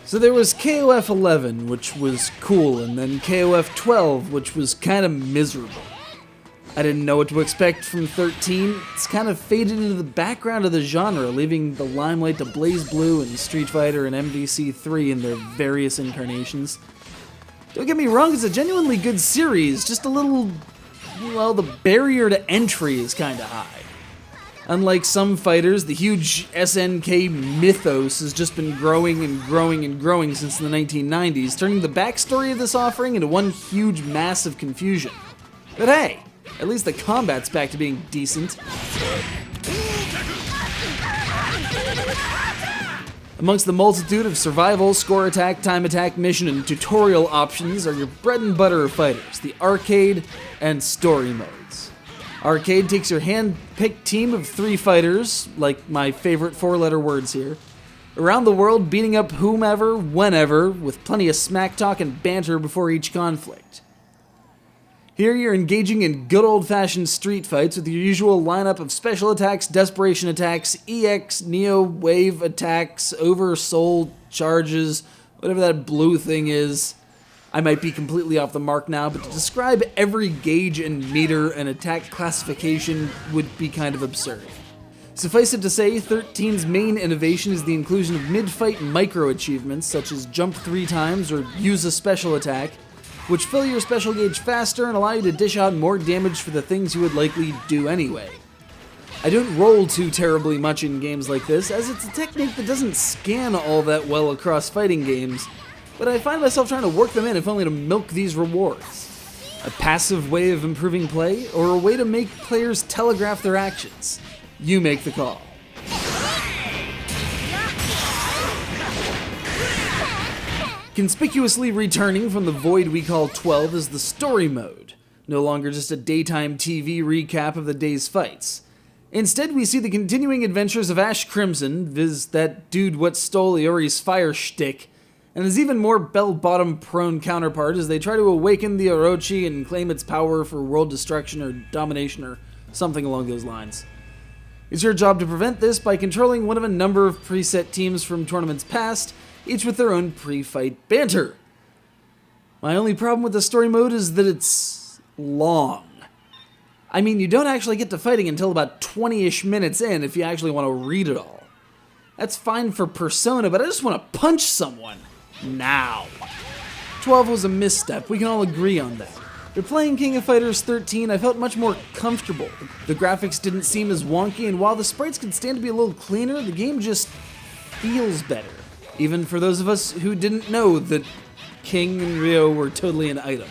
So there was KOF 11, which was cool, and then KOF 12, which was kind of miserable. I didn't know what to expect from 13. It's kind of faded into the background of the genre, leaving the limelight to BlazBlue and Street Fighter and MVC3 in their various incarnations. Don't get me wrong, it's a genuinely good series, just a little, well, the barrier to entry is kind of high. Unlike some fighters, the huge SNK mythos has just been growing and growing and growing since the 1990s, turning the backstory of this offering into one huge mass of confusion. But hey, at least the combat's back to being decent. Amongst the multitude of survival, score attack, time attack, mission, and tutorial options are your bread and butter fighters, the arcade and story modes. Arcade takes your hand-picked team of 3 fighters, like my favorite 4-letter words here, around the world beating up whomever, whenever, with plenty of smack talk and banter before each conflict. Here you're engaging in good old-fashioned street fights with your usual lineup of special attacks, desperation attacks, EX, Neo, Wave attacks, Oversoul charges, whatever that blue thing is. I might be completely off the mark now, but to describe every gauge and meter and attack classification would be kind of absurd. Suffice it to say, 13's main innovation is the inclusion of mid-fight micro-achievements, such as jump 3 times or use a special attack, which fill your special gauge faster and allow you to dish out more damage for the things you would likely do anyway. I don't roll too terribly much in games like this, as it's a technique that doesn't scan all that well across fighting games, but I find myself trying to work them in if only to milk these rewards. A passive way of improving play, or a way to make players telegraph their actions? You make the call. Conspicuously returning from the void we call 12 is the story mode, no longer just a daytime TV recap of the day's fights. Instead, we see the continuing adventures of Ash Crimson, viz. That dude what stole Iori's fire shtick, and his even more bell-bottom prone counterpart as they try to awaken the Orochi and claim its power for world destruction or domination or something along those lines. It's your job to prevent this by controlling one of a number of preset teams from tournaments past, each with their own pre-fight banter. My only problem with the story mode is that it's long. I mean, you don't actually get to fighting until about 20-ish minutes in if you actually want to read it all. That's fine for Persona, but I just want to punch someone. Now. 12 was a misstep, we can all agree on that. But playing King of Fighters XIII, I felt much more comfortable. The graphics didn't seem as wonky, and while the sprites could stand to be a little cleaner, the game just feels better. Even for those of us who didn't know that King and Ryo were totally an item.